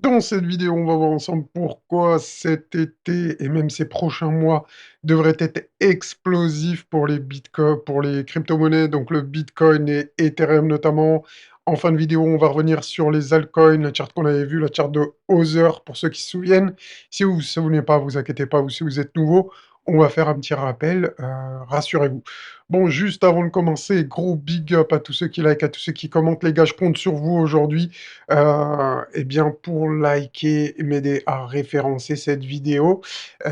Dans cette vidéo, on va voir ensemble pourquoi cet été et même ces prochains mois devraient être explosifs pour les pour les crypto-monnaies, donc le Bitcoin et Ethereum notamment. En fin de vidéo, on va revenir sur les altcoins, la charte qu'on avait vue, la charte de Other pour ceux qui se souviennent. Si vous ne vous souvenez pas, vous inquiétez pas, ou si vous êtes nouveau, on va faire un petit rappel, rassurez-vous. Bon, juste avant de commencer, gros big up à tous ceux qui like, à tous ceux qui commentent. Les gars, je compte sur vous aujourd'hui eh bien, pour liker et m'aider à référencer cette vidéo.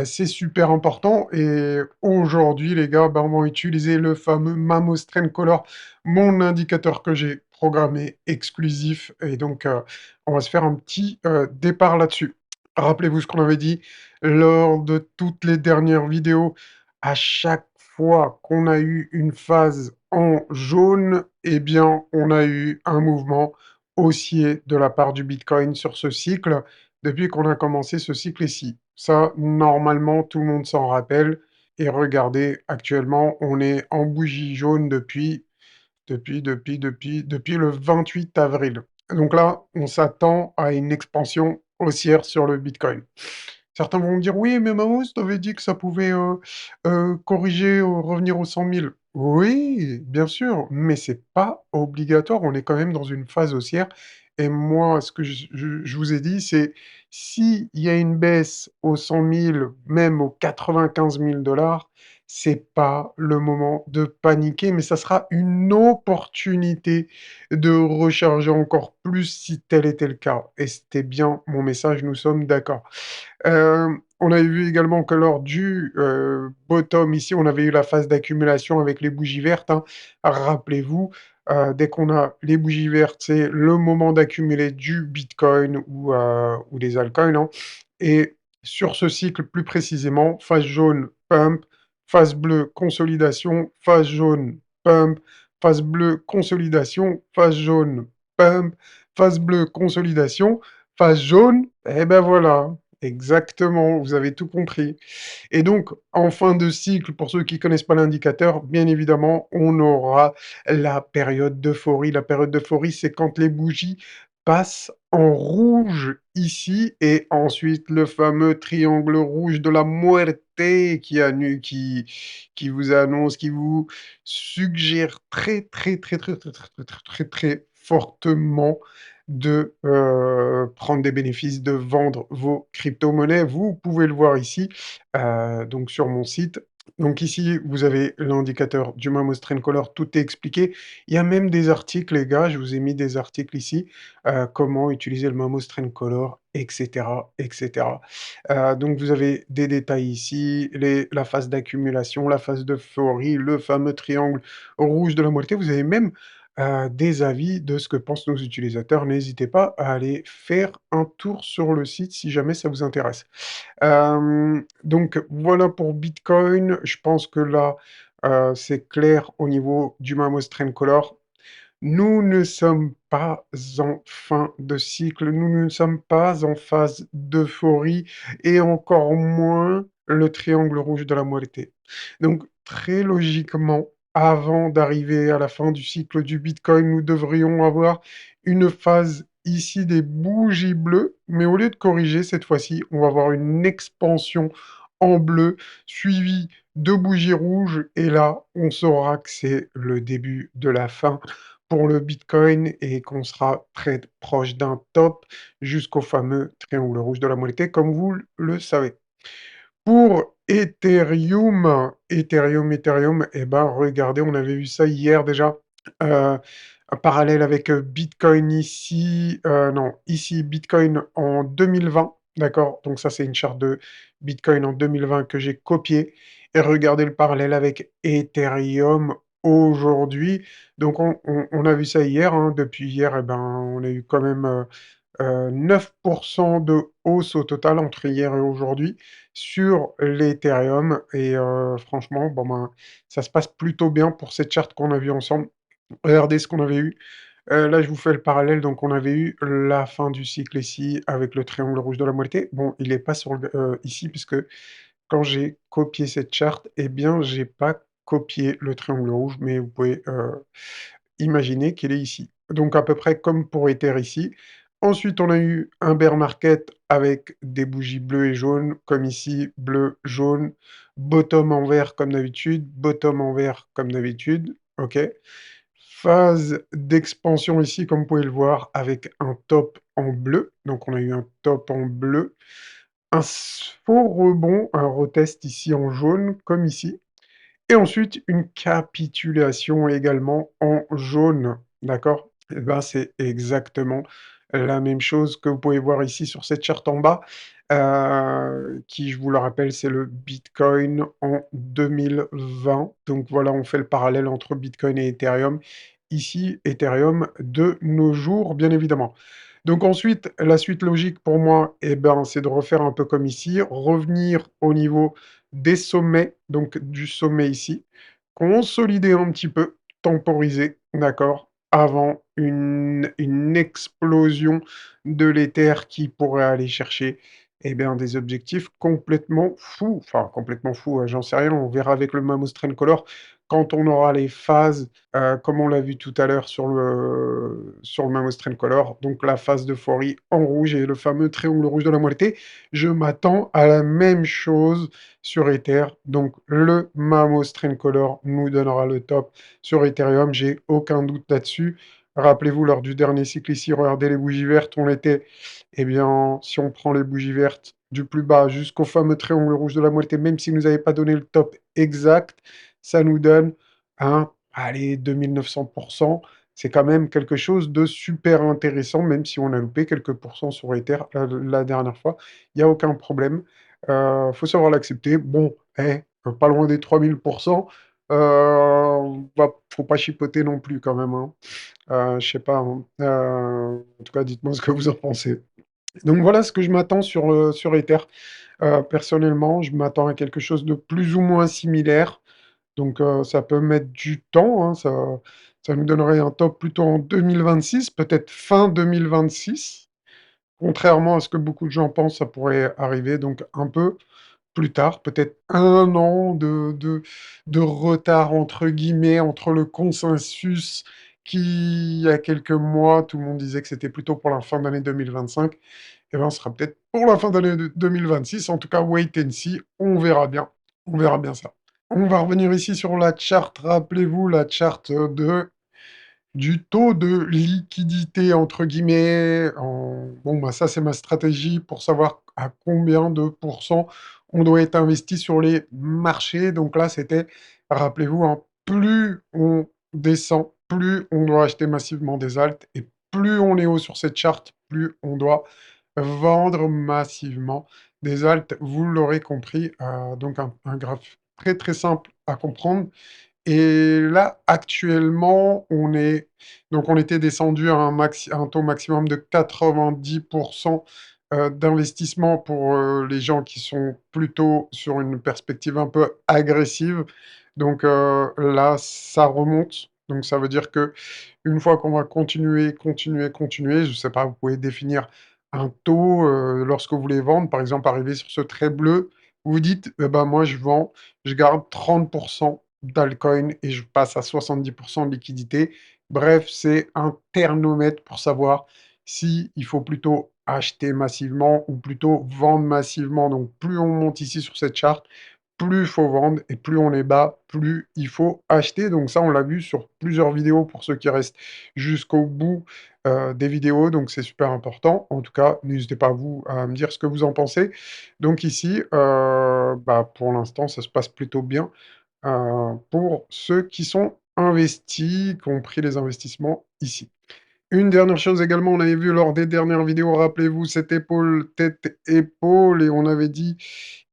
C'est super important et aujourd'hui, les gars, ben, on va utiliser le fameux Mamos Trend Color, mon indicateur que j'ai programmé exclusif et donc on va se faire un petit départ là-dessus. Rappelez-vous ce qu'on avait dit lors de toutes les dernières vidéos. À chaque fois qu'on a eu une phase en jaune, eh bien, on a eu un mouvement haussier de la part du Bitcoin sur ce cycle, depuis qu'on a commencé ce cycle ici. Ça, normalement, tout le monde s'en rappelle. Et regardez, actuellement, on est en bougie jaune depuis le 28 avril. Donc là, on s'attend à une expansion haussière sur le Bitcoin. Certains vont me dire: «Oui, mais Mamos, tu avais dit que ça pouvait, corriger, revenir aux 100 000». Oui, bien sûr, mais c'est pas obligatoire. On est quand même dans une phase haussière et moi, ce que je vous ai dit, c'est s'il y a une baisse aux 100 000, même aux 95 000 $, c'est pas le moment de paniquer, mais ça sera une opportunité de recharger encore plus si tel était le cas et c'était bien mon message, nous sommes d'accord. On avait vu également que lors du, bottom ici, on avait eu la phase d'accumulation avec les bougies vertes, hein. Rappelez-vous, dès qu'on a les bougies vertes, c'est le moment d'accumuler du bitcoin ou des altcoins, hein, et sur ce cycle plus précisément, phase jaune, pump, phase bleue, consolidation, phase jaune, pump, phase bleue, consolidation, phase jaune, pump, phase bleue, consolidation, phase jaune, et ben voilà. Exactement, vous avez tout compris. Et donc, en fin de cycle, pour ceux qui connaissent pas l'indicateur, bien évidemment, on aura la période d'euphorie. La période d'euphorie, c'est quand les bougies passent en rouge ici, et ensuite le fameux triangle rouge de la muerte qui vous annonce, qui vous suggère très, très, très, très, très, très, très, très, très, très fortement de prendre des bénéfices, de vendre vos crypto-monnaies. Vous pouvez le voir ici, donc sur mon site. Donc ici, vous avez l'indicateur du Mamos Trend Color, tout est expliqué. Il y a même des articles, les gars, je vous ai mis des articles ici, comment utiliser le Mamos Trend Color, etc., etc. Donc vous avez des détails ici, la phase d'accumulation, la phase d'euphorie, le fameux triangle rouge de la moitié. Vous avez même des avis de ce que pensent nos utilisateurs. N'hésitez pas à aller faire un tour sur le site si jamais ça vous intéresse. Donc voilà pour Bitcoin. Je pense que là, c'est clair au niveau du Mamos Trend Color. Nous ne sommes pas en fin de cycle, nous ne sommes pas en phase d'euphorie et encore moins le triangle rouge de la moitié. Donc très logiquement, avant d'arriver à la fin du cycle du Bitcoin, nous devrions avoir une phase ici des bougies bleues, mais au lieu de corriger cette fois-ci, on va avoir une expansion en bleu suivie de bougies rouges et là, on saura que c'est le début de la fin pour le Bitcoin et qu'on sera très proche d'un top jusqu'au fameux triangle rouge de la monété, comme vous le savez. Pour Ethereum, eh ben, regardez, on avait vu ça hier déjà, un parallèle avec, Bitcoin ici, non, ici Bitcoin en 2020, d'accord? Donc ça, c'est une charte de Bitcoin en 2020 que j'ai copiée et regardez le parallèle avec Ethereum aujourd'hui. Donc on a vu ça hier, hein, depuis hier, eh ben, on a eu quand même, 9 de hausse au total entre hier et aujourd'hui sur l'Ethereum et franchement, bon, ben, ça se passe plutôt bien pour cette charte qu'on a vue ensemble. Regardez ce qu'on avait eu. Là, je vous fais le parallèle, donc on avait eu la fin du cycle ici avec le triangle rouge de la moitié. Bon, il est pas sur le ici puisque quand j'ai copié cette charte, eh bien, j'ai pas copié le triangle rouge, mais vous pouvez, imaginer qu'il est ici. Donc à peu près comme pour Ether ici, Ensuite, on a eu un bear market avec des bougies bleues et jaunes, comme ici, bleu, jaune, bottom en vert comme d'habitude, bottom en vert comme d'habitude, OK. Phase d'expansion ici, comme vous pouvez le voir, avec un top en bleu. Donc on a eu un top en bleu, un faux rebond, un retest ici en jaune, comme ici. Et ensuite, une capitulation également en jaune, d'accord? Et ben, c'est exactement la même chose que vous pouvez voir ici sur cette charte en bas, qui, je vous le rappelle, c'est le Bitcoin en 2020. Donc voilà, on fait le parallèle entre Bitcoin et Ethereum. Ici, Ethereum de nos jours, bien évidemment. Donc ensuite, la suite logique pour moi, eh ben, c'est de refaire un peu comme ici, revenir au niveau des sommets, donc du sommet ici, consolider un petit peu, temporiser, d'accord, avant une explosion de l'Ether qui pourrait aller chercher, eh bien, des objectifs complètement fous. Enfin, complètement fous, j'en sais rien, on verra avec le Mammoth Trend Color quand on aura les phases, comme on l'a vu tout à l'heure sur le Mammoth Trend Color, donc la phase d'euphorie en rouge et le fameux triangle rouge de la moitié. Je m'attends à la même chose sur Ether. Donc le Mammoth Trend Color nous donnera le top sur Ethereum, j'ai aucun doute là-dessus. Rappelez-vous, lors du dernier cycle ici, regardez les bougies vertes, on était, eh bien, si on prend les bougies vertes du plus bas jusqu'au fameux triangle rouge de la moitié, même s'il ne nous avait pas donné le top exact, ça nous donne un, allez, 2900%. C'est quand même quelque chose de super intéressant, même si on a loupé quelques pourcents sur Ether la dernière fois. Il n'y a aucun problème. Faut savoir l'accepter. Bon, pas loin des 3000%. Faut pas chipoter non plus quand même, hein. Je sais pas, hein. En tout cas, dites-moi ce que vous en pensez. Donc voilà ce que je m'attends sur Ether. Personnellement, je m'attends à quelque chose de plus ou moins similaire. Donc ça peut mettre du temps, hein, ça nous donnerait un top plutôt en 2026, peut-être fin 2026. Contrairement à ce que beaucoup de gens pensent, ça pourrait arriver donc un peu plus tard, peut-être 1 an de «retard» entre guillemets, entre le consensus qui, il y a quelques mois, tout le monde disait que c'était plutôt pour la fin d'année 2025. Et ben, on sera peut-être pour la fin d'année 2026. En tout cas, wait and see, on verra bien. On verra bien ça. On va revenir ici sur la charte. Rappelez-vous la charte du taux de «liquidité» entre guillemets, bon, bah, ça, c'est ma stratégie pour savoir à combien de pourcents on doit être investi sur les marchés. Donc là, c'était, rappelez-vous, hein, plus on descend, plus on doit acheter massivement des alts et plus on est haut sur cette charte, plus on doit vendre massivement des alts. Vous l'aurez compris, donc un graphe très, très simple à comprendre. Et là, actuellement, on était descendu à un taux maximum de 90%, d'investissement pour, les gens qui sont plutôt sur une perspective un peu agressive. Donc, là, ça remonte. Donc ça veut dire que une fois qu'on va continuer, continuer, continuer, je ne sais pas, vous pouvez définir un taux, lorsque vous voulez vendre, par exemple, arriver sur ce trait bleu, vous vous dites: «Eh ben, moi, je vends, je garde 30% d'altcoin et je passe à 70% de liquidité». Bref, c'est un thermomètre pour savoir si il faut plutôt acheter massivement ou plutôt vendre massivement. Donc plus on monte ici sur cette charte, plus il faut vendre et plus on est bas, plus il faut acheter. Donc ça, on l'a vu sur plusieurs vidéos pour ceux qui restent jusqu'au bout, des vidéos, donc c'est super important. En tout cas, n'hésitez pas vous à me dire ce que vous en pensez. Donc ici, bah, pour l'instant, ça se passe plutôt bien. Pour ceux qui sont investis, qui ont pris les investissements ici. Une dernière chose également, on avait vu lors des dernières vidéos, rappelez-vous, cette épaule, tête-épaule, et on avait dit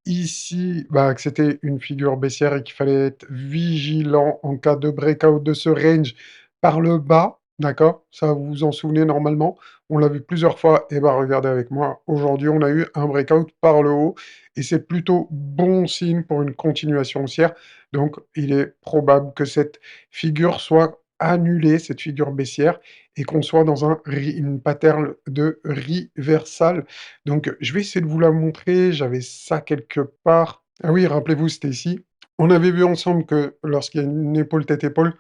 ici bah, que c'était une figure baissière et qu'il fallait être vigilant en cas de breakout de ce range par le bas, d'accord? Ça, vous vous en souvenez normalement. On l'a vu plusieurs fois, et bah regardez avec moi, aujourd'hui, on a eu un breakout par le haut, et c'est plutôt bon signe pour une continuation haussière. Donc, il est probable que cette figure soit annulée, cette figure baissière, et qu'on soit dans une pattern de reversal. Donc, je vais essayer de vous la montrer. J'avais ça quelque part. Ah oui, rappelez-vous, c'était ici. On avait vu ensemble que lorsqu'il y a une épaule tête-épaule,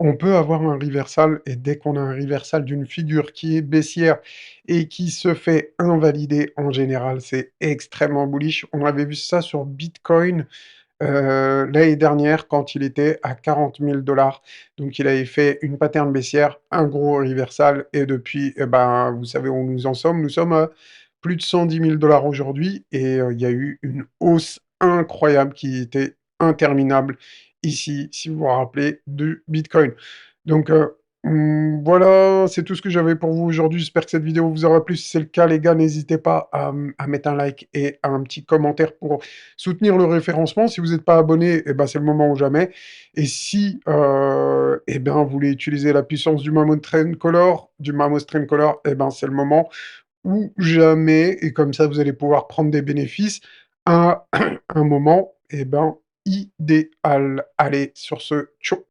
On peut avoir un reversal et dès qu'on a un reversal d'une figure qui est baissière et qui se fait invalider, en général, c'est extrêmement bullish. On avait vu ça sur Bitcoin, l'année dernière quand il était à 40 000 $. Donc il avait fait une pattern baissière, un gros reversal et depuis, eh ben, vous savez où nous en sommes? Nous sommes à plus de 110 000 $ aujourd'hui et il y a eu une hausse incroyable qui était interminable ici, si vous vous rappelez, de Bitcoin. Donc voilà, c'est tout ce que j'avais pour vous aujourd'hui. J'espère que cette vidéo vous aura plu. Si c'est le cas, les gars, n'hésitez pas à mettre un like et un petit commentaire pour soutenir le référencement. Si vous n'êtes pas abonné, eh ben, c'est le moment ou jamais. Et si eh ben, vous voulez utiliser la puissance du Mammoth Train Color, eh ben, c'est le moment ou jamais. Et comme ça, vous allez pouvoir prendre des bénéfices à un moment eh ben, idéal. Allez, sur ce, ciao.